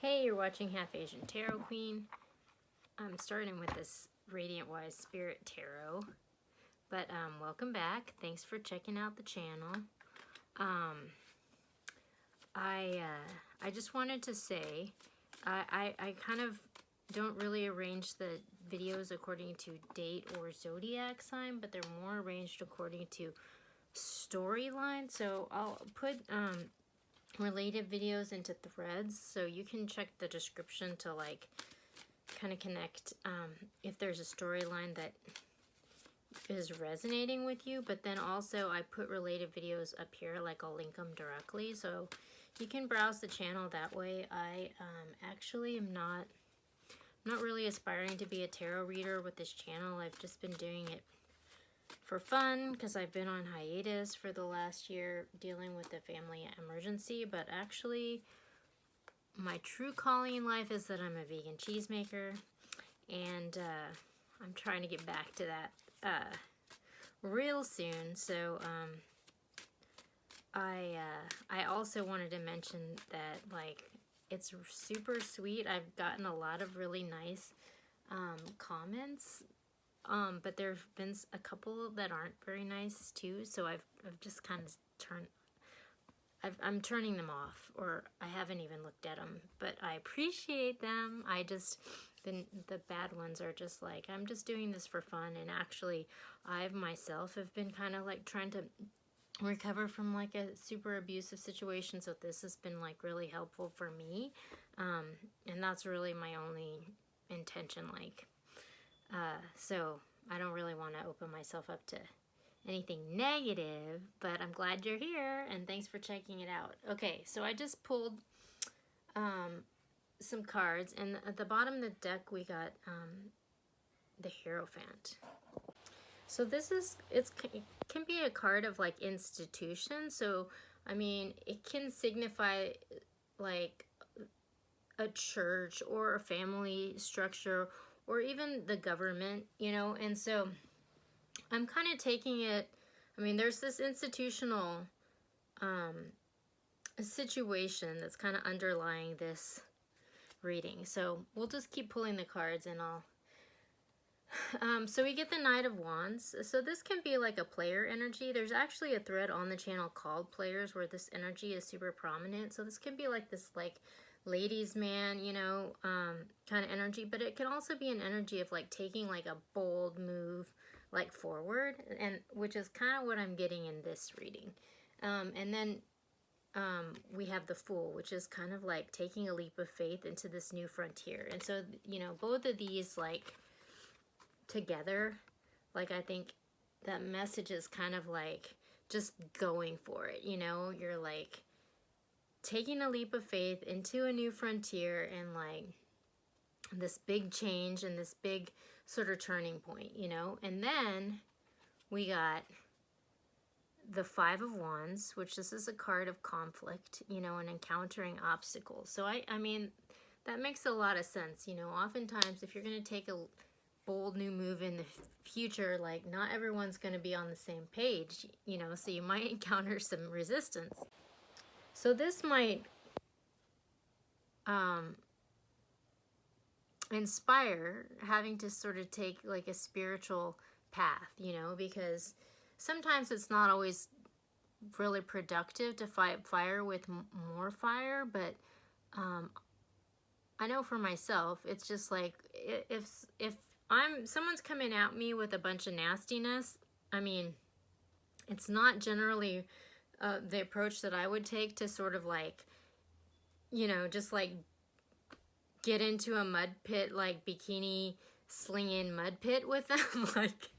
Hey, you're watching Half Asian Tarot Queen. I'm starting with this Radiant Wise Spirit Tarot. But welcome back. Thanks for checking out the channel. I just wanted to say, I kind of don't really arrange the videos according to date or zodiac sign, but they're more arranged according to storyline. So I'll put related videos into threads, so you can check the description to like kind of connect if there's a storyline that is resonating with you. But then also I put related videos up here, like I'll link them directly, so you can browse the channel that way. I actually am not really aspiring to be a tarot reader with this channel. I've just been doing it for fun because I've been on hiatus for the last year dealing with a family emergency. But actually my true calling in life is that I'm a vegan cheesemaker, and I'm trying to get back to that real soon. So I also wanted to mention that, like, it's super sweet. I've gotten a lot of really nice comments, but there have been a couple that aren't very nice too, so I've just kind of I'm turning them off, or I haven't even looked at them, but I appreciate them. I just, the bad ones are just like, I'm just doing this for fun. And actually I myself have been kind of like trying to recover from like a super abusive situation, so this has been like really helpful for me, and that's really my only intention. Like so I don't really want to open myself up to anything negative, but I'm glad you're here and thanks for checking it out. Okay, so I just pulled some cards, and at the bottom of the deck we got the Hierophant. So this is, it can be a card of like institution. So I mean, it can signify like a church or a family structure or even the government, you know. And so I'm kind of taking it, I mean, there's this institutional situation that's kind of underlying this reading. So we'll just keep pulling the cards, and I'll so we get the Knight of Wands. So this can be like a player energy. There's actually a thread on the channel called Players where this energy is super prominent. So this can be like this like ladies man, you know, kind of energy, but it can also be an energy of like taking like a bold move like forward, and which is kind of what I'm getting in this reading. And then we have the Fool, which is kind of like taking a leap of faith into this new frontier. And so, you know, both of these like together, like, I think that message is kind of like just going for it, you know. You're like taking a leap of faith into a new frontier, and like this big change and this big sort of turning point, you know. And then we got the Five of Wands, which this is a card of conflict, you know, and encountering obstacles. So I mean, that makes a lot of sense, you know. Oftentimes if you're going to take a bold new move in the future, like, not everyone's going to be on the same page, you know, so you might encounter some resistance. So this might inspire having to sort of take like a spiritual path, you know, because sometimes it's not always really productive to fight fire with more fire. But I know for myself, it's just like, if someone's coming at me with a bunch of nastiness, I mean, it's not generally the approach that I would take to sort of like, you know, just like get into a mud pit, like bikini slinging mud pit with them. Like,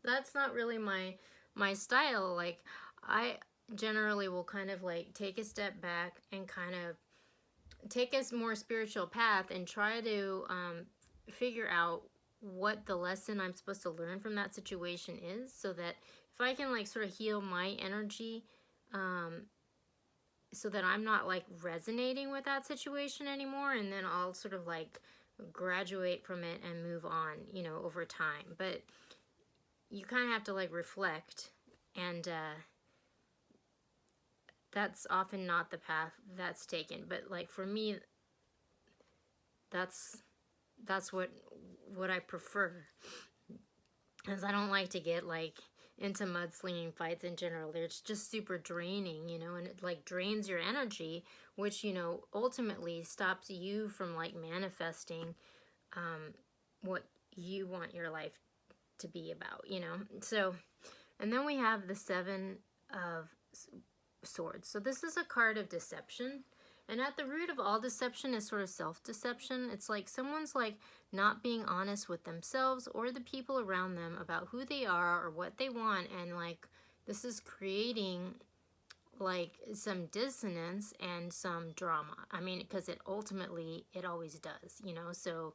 that's not really my style. Like, I generally will kind of like take a step back and kind of take a more spiritual path and try to figure out what the lesson I'm supposed to learn from that situation is, so that if I can like sort of heal my energy, so that I'm not like resonating with that situation anymore, and then I'll sort of like graduate from it and move on, you know, over time. But you kind of have to like reflect, and that's often not the path that's taken. But like for me, that's what I prefer, as I don't like to get like into mudslinging fights in general. It's just super draining, you know, and it like drains your energy, which, you know, ultimately stops you from like manifesting what you want your life to be about, you know. So, and then we have the Seven of Swords. So this is a card of deception. And at the root of all deception is sort of self-deception. It's like someone's like not being honest with themselves or the people around them about who they are or what they want. And like this is creating like some dissonance and some drama. I mean, because it ultimately, it always does, you know. So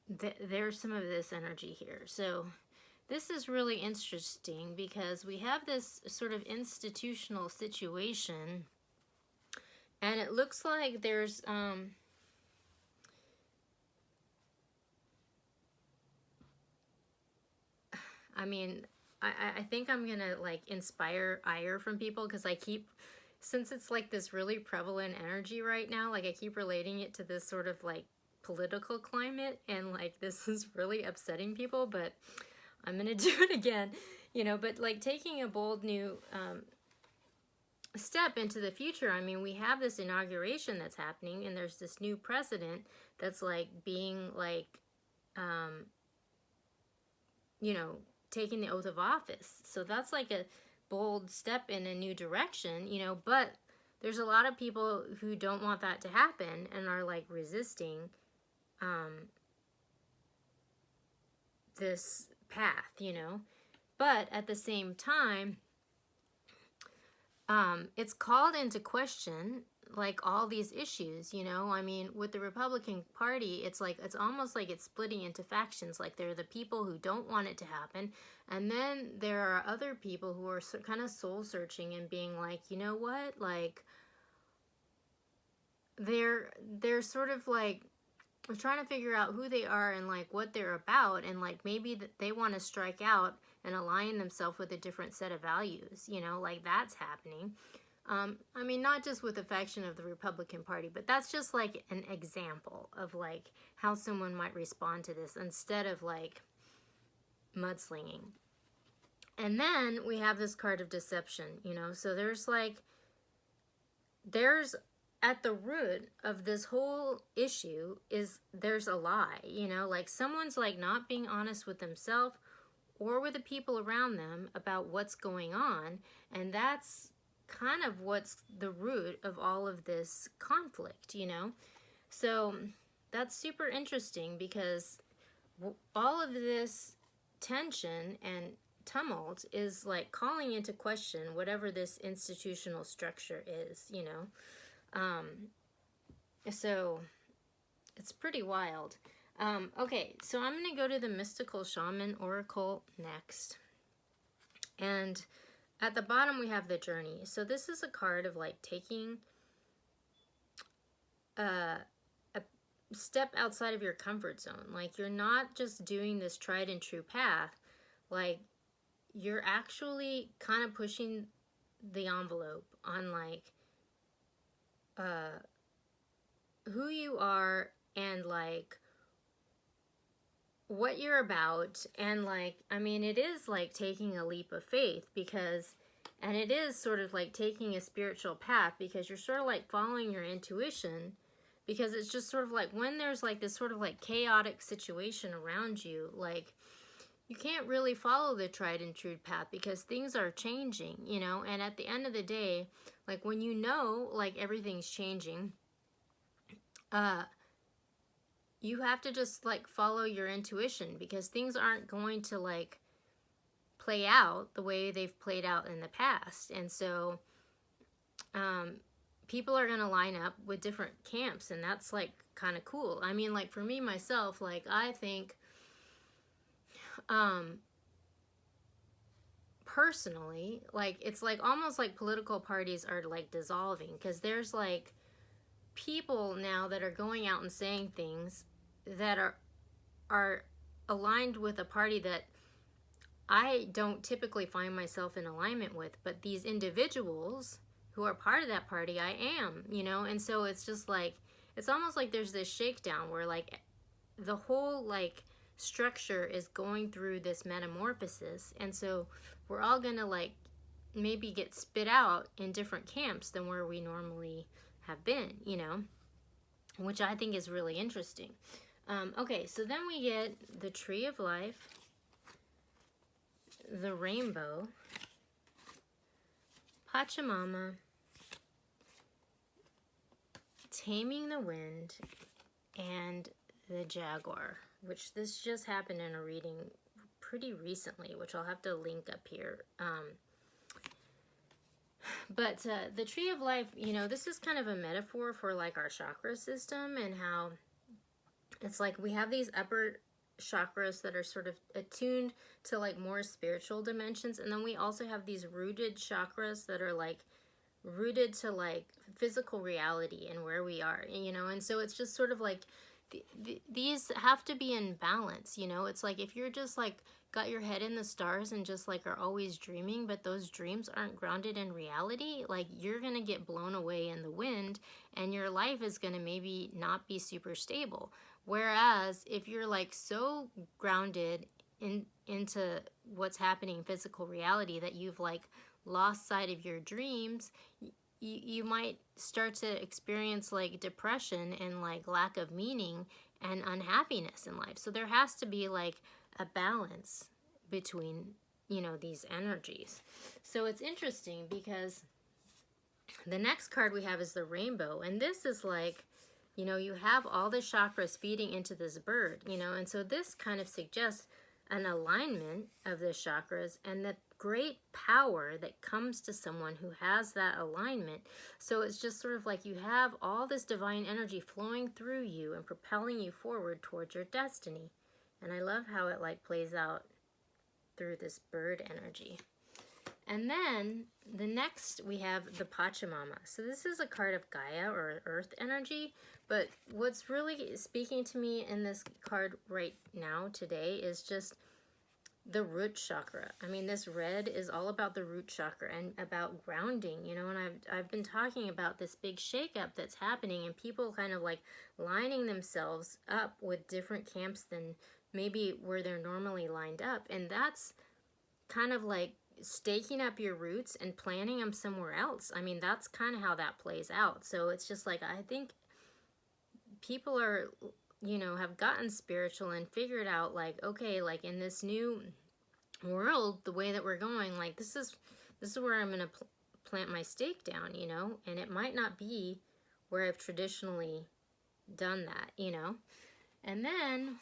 there's some of this energy here. So this is really interesting because we have this sort of institutional situation, and it looks like there's I mean, I think I'm gonna like inspire ire from people, because I keep, since it's like this really prevalent energy right now, like I keep relating it to this sort of like political climate, and like this is really upsetting people, but I'm gonna do it again, you know. But like taking a bold new step into the future. I mean, we have this inauguration that's happening, and there's this new president that's like being like, you know, taking the oath of office. So that's like a bold step in a new direction, you know. But there's a lot of people who don't want that to happen and are like resisting this path, you know. But at the same time, it's called into question like all these issues, you know. I mean, with the Republican Party, it's like, it's almost like it's splitting into factions. Like there are the people who don't want it to happen, and then there are other people who are kind of soul searching and being like, you know what, like they're sort of like trying to figure out who they are and like what they're about, and like maybe that they want to strike out and align themselves with a different set of values, you know, like that's happening. I mean, not just with the faction of the Republican Party, but that's just like an example of like how someone might respond to this instead of like mudslinging. And then we have this card of deception, you know. So there's at the root of this whole issue is there's a lie, you know, like someone's like not being honest with themselves or with the people around them about what's going on, and that's kind of what's the root of all of this conflict, you know. So that's super interesting because all of this tension and tumult is like calling into question whatever this institutional structure is, you know. So it's pretty wild. Okay, so I'm going to go to the Mystical Shaman Oracle next. And at the bottom we have the Journey. So this is a card of like taking a step outside of your comfort zone. Like you're not just doing this tried and true path. Like you're actually kind of pushing the envelope on like who you are and like what you're about. And like, I mean, it is like taking a leap of faith, because, and it is sort of like taking a spiritual path, because you're sort of like following your intuition, because it's just sort of like when there's like this sort of like chaotic situation around you, like you can't really follow the tried and true path because things are changing, you know. And at the end of the day, like when you know like everything's changing, you have to just like follow your intuition, because things aren't going to like play out the way they've played out in the past. And so people are going to line up with different camps, and that's like kind of cool. I mean, like for me myself, like I think personally, like it's like almost like political parties are like dissolving, because there's like people now that are going out and saying things that are aligned with a party that I don't typically find myself in alignment with. But these individuals who are part of that party, I am, you know? And so it's just like, it's almost like there's this shakedown where like the whole like structure is going through this metamorphosis. And so we're all gonna like maybe get spit out in different camps than where we normally have been, you know, which I think is really interesting. Okay, so then we get the tree of life, the rainbow, Pachamama, taming the wind, and the jaguar, which this just happened in a reading pretty recently, which I'll have to link up here. But the tree of life, you know, this is kind of a metaphor for like our chakra system and how it's like we have these upper chakras that are sort of attuned to like more spiritual dimensions, and then we also have these rooted chakras that are like rooted to like physical reality and where we are, you know. And so it's just sort of like these have to be in balance, you know. It's like if you're just like got your head in the stars and just like are always dreaming, but those dreams aren't grounded in reality, like you're gonna get blown away in the wind and your life is gonna maybe not be super stable. Whereas if you're like so grounded into what's happening in physical reality that you've like lost sight of your dreams, you might start to experience like depression and like lack of meaning and unhappiness in life. So there has to be like a balance between, you know, these energies. So it's interesting because the next card we have is the rainbow, and this is like, you know, you have all the chakras feeding into this bird, you know, and so this kind of suggests an alignment of the chakras and the great power that comes to someone who has that alignment. So it's just sort of like you have all this divine energy flowing through you and propelling you forward towards your destiny. And I love how it like plays out through this bird energy. And then the next we have the Pachamama. So this is a card of Gaia or earth energy, but what's really speaking to me in this card right now today is just the root chakra. I mean, this red is all about the root chakra and about grounding, you know, and I've been talking about this big shakeup that's happening and people kind of like lining themselves up with different camps than maybe where they're normally lined up. And that's kind of like staking up your roots and planting them somewhere else. I mean, that's kind of how that plays out. So it's just like, I think people are, you know, have gotten spiritual and figured out like, okay, like in this new world, the way that we're going, like this is where I'm going to plant my stake down, you know, and it might not be where I've traditionally done that, you know. And then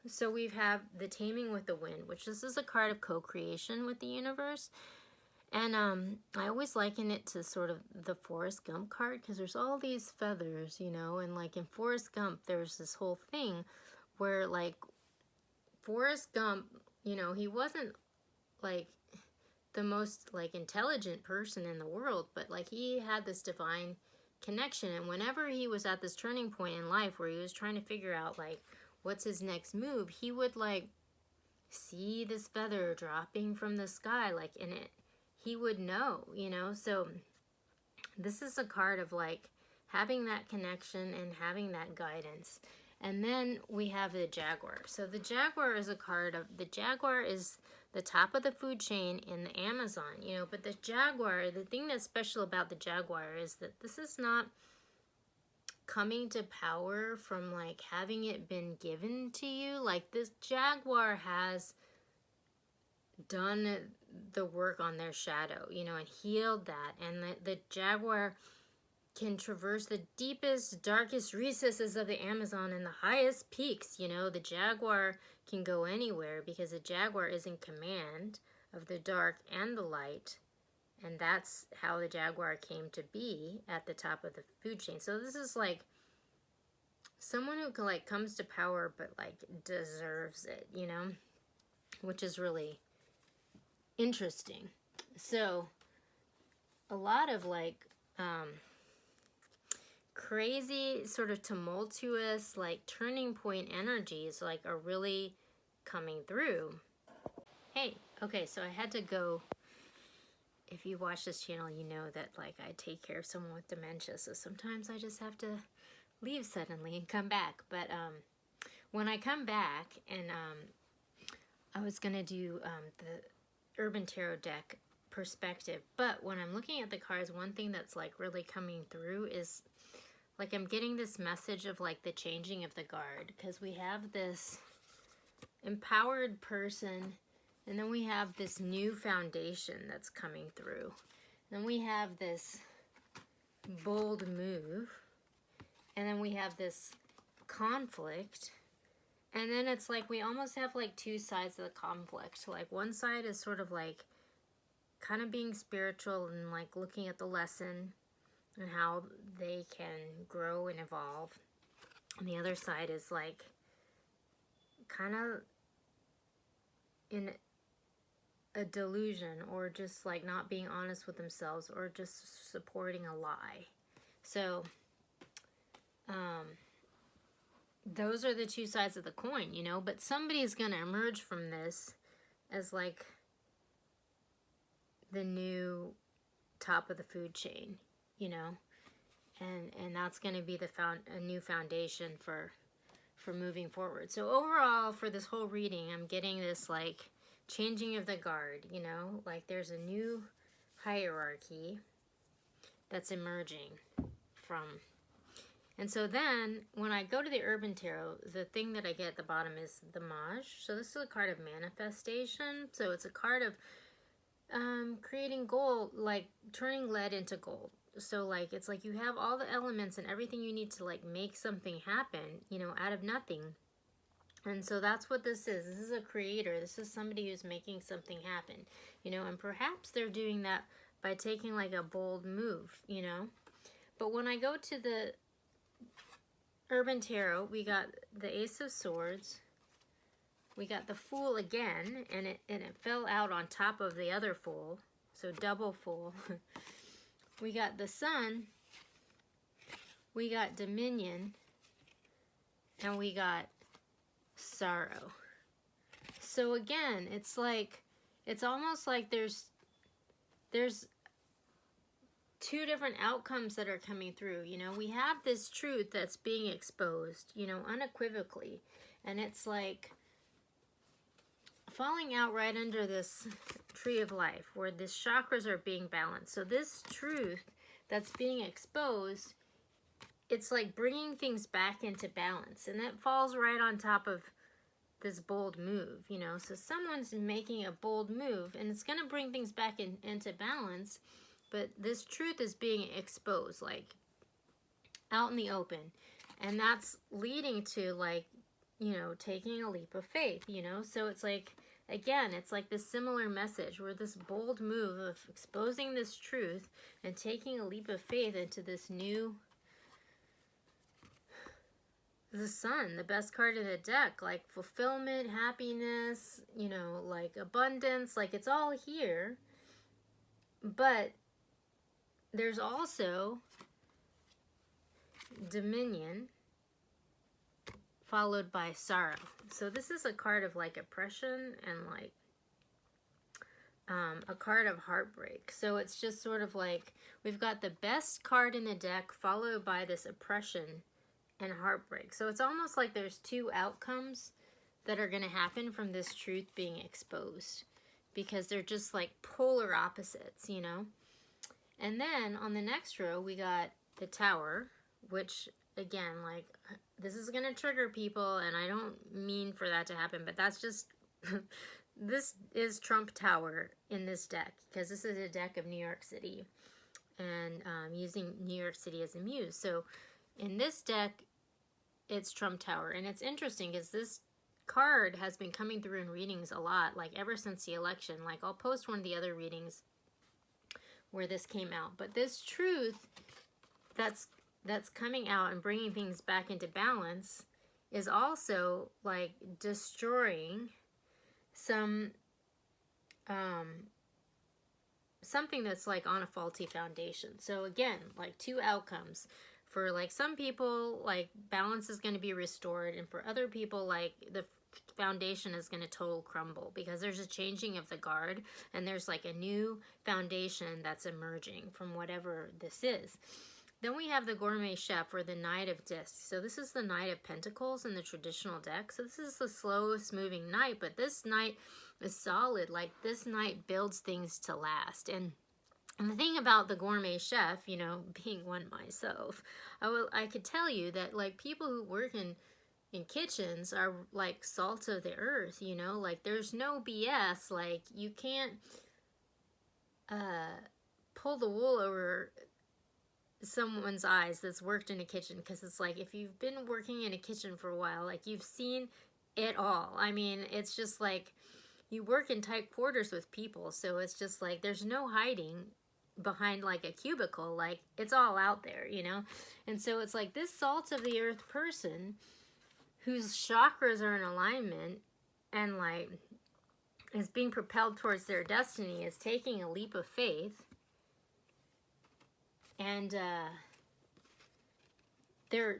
so we have the taming with the wind, which this is a card of co-creation with the universe. And I always liken it to sort of the Forrest Gump card because there's all these feathers, you know, and like in Forrest Gump, there's this whole thing where like Forrest Gump, you know, he wasn't like the most like intelligent person in the world, but like he had this divine connection. And whenever he was at this turning point in life where he was trying to figure out like, what's his next move, he would like see this feather dropping from the sky, like in it, he would know, you know. So this is a card of like having that connection and having that guidance. And then we have the jaguar. So the jaguar is a card of, the jaguar is the top of the food chain in the Amazon, you know, but the jaguar, the thing that's special about the jaguar is that this is not coming to power from like having it been given to you. Like this jaguar has done the work on their shadow, you know, and healed that. And the jaguar can traverse the deepest, darkest recesses of the Amazon and the highest peaks, you know. The jaguar can go anywhere because the jaguar is in command of the dark and the light. And that's how the jaguar came to be at the top of the food chain. So this is like someone who like comes to power but like deserves it, you know, which is really interesting. So a lot of like crazy sort of tumultuous like turning point energies like are really coming through. Hey, okay, so I had to go if you watch this channel, you know that like I take care of someone with dementia, so sometimes I just have to leave suddenly and come back. But when I come back, and I was gonna do the Urban Tarot deck perspective, but when I'm looking at the cards, one thing that's like really coming through is like I'm getting this message of like the changing of the guard, because we have this empowered person, and then we have this new foundation that's coming through. Then we have this bold move, and then we have this conflict, and then it's like we almost have like two sides of the conflict. Like one side is sort of like kind of being spiritual and like looking at the lesson and how they can grow and evolve. And the other side is like kind of in a delusion, or just like not being honest with themselves, or just supporting a lie. So those are the two sides of the coin, you know, but somebody's gonna emerge from this as like the new top of the food chain, you know, and that's gonna be a new foundation for moving forward. So overall, for this whole reading, I'm getting this like changing of the guard, you know, like there's a new hierarchy that's emerging from. And so then when I go to the Urban Tarot, the thing that I get at the bottom is the Mage. So this is a card of manifestation. So it's a card of creating gold, like turning lead into gold. So like it's like you have all the elements and everything you need to like make something happen, you know, out of nothing. And so that's what this is. This is a creator. This is somebody who's making something happen, you know, and perhaps they're doing that by taking like a bold move, you know. But when I go to the Urban Tarot, we got the Ace of Swords. We got the Fool again, and it fell out on top of the other Fool, so double Fool. We got the Sun. We got Dominion, and we got Sorrow. So again, it's like, it's almost like there's two different outcomes that are coming through. You know, we have this truth that's being exposed, you know, unequivocally, and it's like falling out right under this tree of life where the chakras are being balanced. So this truth that's being exposed, it's like bringing things back into balance, and that falls right on top of this bold move, you know. So someone's making a bold move, and it's going to bring things back into balance, but this truth is being exposed, like out in the open, and that's leading to like, you know, taking a leap of faith, you know. So it's like, again, it's like this similar message where this bold move of exposing this truth and taking a leap of faith into this new, the Sun, the best card in the deck, like fulfillment, happiness, you know, like abundance, like it's all here. But there's also Dominion followed by Sorrow. So this is a card of like oppression and like a card of heartbreak. So it's just sort of like we've got the best card in the deck followed by this oppression and heartbreak. So it's almost like there's two outcomes that are going to happen from this truth being exposed, because they're just like polar opposites, you know. And then on the next row we got the Tower, which again, like, this is going to trigger people, and I don't mean for that to happen, but that's just this is Trump Tower in this deck, because this is a deck of New York City, and using New York City as a muse. So in this deck, it's Trump Tower, and it's interesting because this card has been coming through in readings a lot, like ever since the election. Like, I'll post one of the other readings where this came out, but this truth that's coming out and bringing things back into balance is also like destroying some something that's like on a faulty foundation. So again, like two outcomes. For like some people, like balance is going to be restored, and for other people, like the foundation is going to total crumble, because there's a changing of the guard, and there's like a new foundation that's emerging from whatever this is. Then we have the gourmet chef, or the Knight of Discs. So this is the Knight of Pentacles in the traditional deck. So this is the slowest moving knight, but this knight is solid. Like, this knight builds things to last. And the thing about the gourmet chef, you know, being one myself, I could tell you that, like, people who work in kitchens are like salt of the earth, you know, like, there's no BS. Like, you can't pull the wool over someone's eyes that's worked in a kitchen, because it's like, if you've been working in a kitchen for a while, like, you've seen it all. I mean, it's just like, you work in tight quarters with people, so it's just like, there's no hiding behind like a cubicle. Like, it's all out there, you know. And so it's like, this salt of the earth person whose chakras are in alignment and like is being propelled towards their destiny is taking a leap of faith, and they're,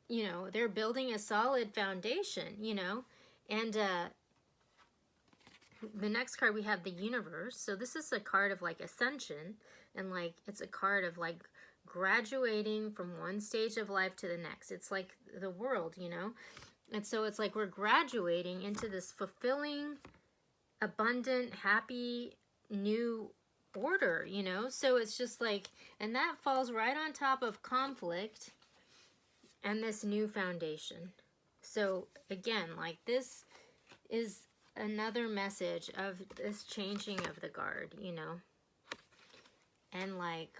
you know, they're building a solid foundation, you know. And the next card, we have the Universe. So this is a card of like ascension, and like, it's a card of like graduating from one stage of life to the next. It's like the world, you know. And so it's like, we're graduating into this fulfilling, abundant, happy new order, you know. So it's just like, and that falls right on top of conflict and this new foundation. So again, like, this is another message of this changing of the guard, you know. And like,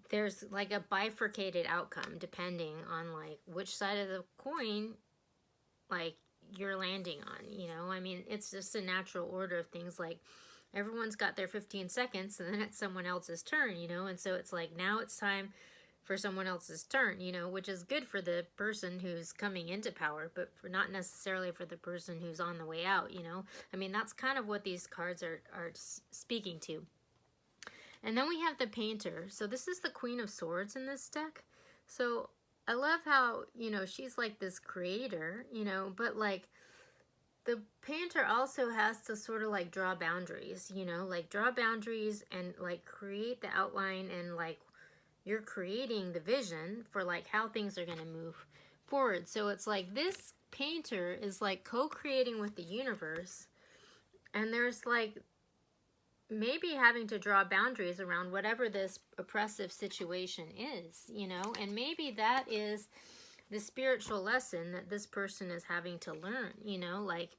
there's like a bifurcated outcome depending on like which side of the coin like you're landing on, you know. I mean, it's just a natural order of things. Like, everyone's got their 15 seconds, and then it's someone else's turn, you know. And so it's like, now it's time for someone else's turn, you know, which is good for the person who's coming into power, but for not necessarily for the person who's on the way out, you know. I mean, that's kind of what these cards are speaking to. And then we have the Painter. So this is the Queen of Swords in this deck. So I love how, you know, she's like this creator, you know, but like, the painter also has to sort of like draw boundaries, you know, like draw boundaries and like create the outline, and like, you're creating the vision for like how things are going to move forward. So it's like, this painter is like co-creating with the universe, and there's like maybe having to draw boundaries around whatever this oppressive situation is, you know. And maybe that is the spiritual lesson that this person is having to learn, you know. Like,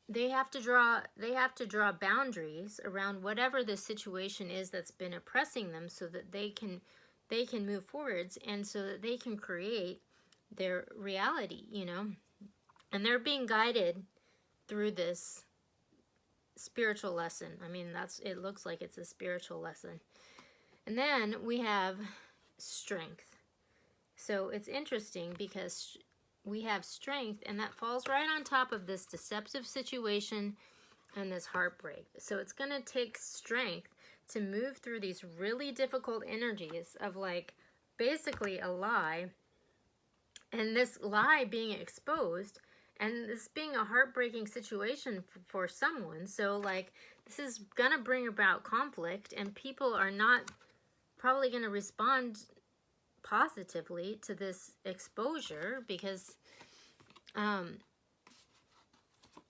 they have to draw boundaries around whatever the situation is that's been oppressing them, so that they can move forwards, and so that they can create their reality, you know. And they're being guided through this spiritual lesson. I mean, it looks like it's a spiritual lesson. And then we have Strength. So it's interesting because we have Strength, and that falls right on top of this deceptive situation and this heartbreak. So it's going to take strength to move through these really difficult energies of like basically a lie, and this lie being exposed, and this being a heartbreaking situation for someone. So like, this is going to bring about conflict, and people are not probably going to respond positively to this exposure, because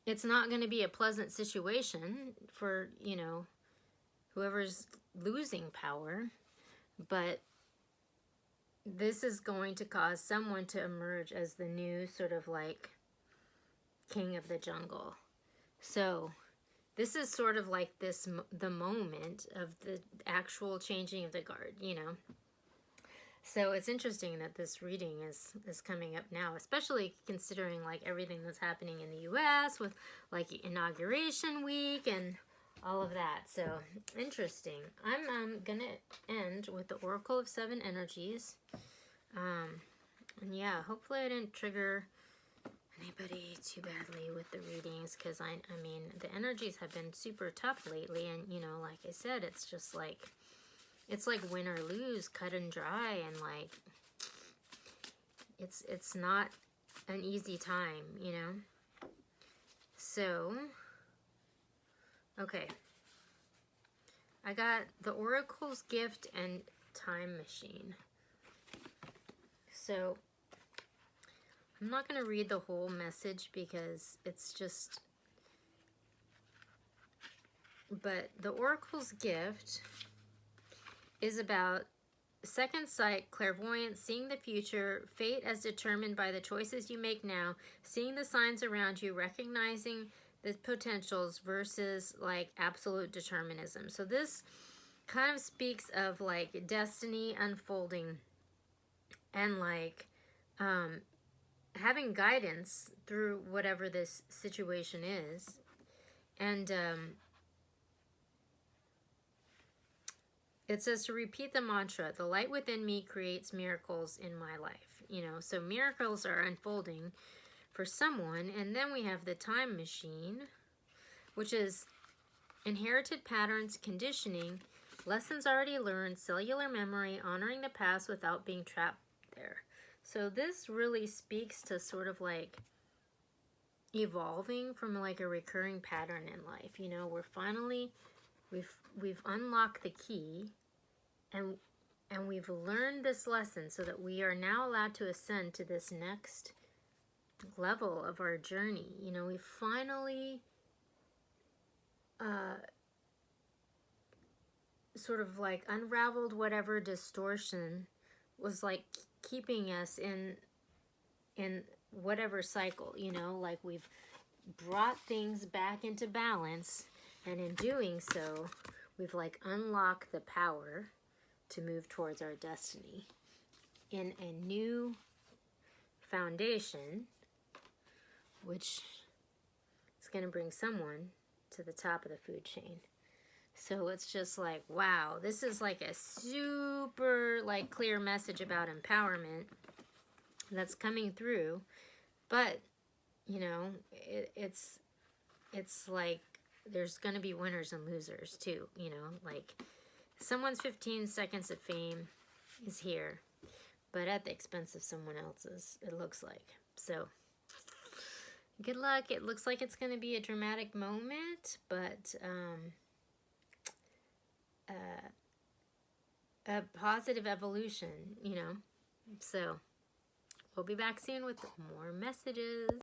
it's not going to be a pleasant situation for, you know, whoever's losing power. But this is going to cause someone to emerge as the new sort of like king of the jungle. So this is sort of like the moment of the actual changing of the guard, you know. So it's interesting that this reading is coming up now, especially considering like everything that's happening in the US with like inauguration week and all of that. So interesting. I'm gonna end with the Oracle of Seven Energies. And yeah, hopefully I didn't trigger anybody too badly with the readings, because I mean, the energies have been super tough lately, and you know, like I said, it's just like, it's like win or lose, cut and dry, and like, it's not an easy time, you know. So, okay. I got the Oracle's Gift and Time Machine. So, I'm not going to read the whole message because it's just... But the Oracle's Gift is about second sight, clairvoyance, seeing the future, fate as determined by the choices you make now, seeing the signs around you, recognizing the potentials versus like absolute determinism. So this kind of speaks of like destiny unfolding and like having guidance through whatever this situation is. And it says to repeat the mantra, the light within me creates miracles in my life. You know, so miracles are unfolding for someone. And then we have the time machine, which is inherited patterns, conditioning, lessons already learned, cellular memory, honoring the past without being trapped there. So this really speaks to sort of like evolving from like a recurring pattern in life. You know, we're finally, we've unlocked the key, and we've learned this lesson so that we are now allowed to ascend to this next level of our journey. You know, we finally sort of like unraveled whatever distortion was like keeping us in whatever cycle, you know, like we've brought things back into balance, and in doing so, we've like unlocked the power to move towards our destiny in a new foundation, which is going to bring someone to the top of the food chain. So it's just like, wow, this is like a super like clear message about empowerment that's coming through. But, you know, it's like there's going to be winners and losers too, you know, like someone's 15 seconds of fame is here, but at the expense of someone else's, it looks like. So, good luck. It looks like it's going to be a dramatic moment, but a positive evolution, you know. So, we'll be back soon with more messages.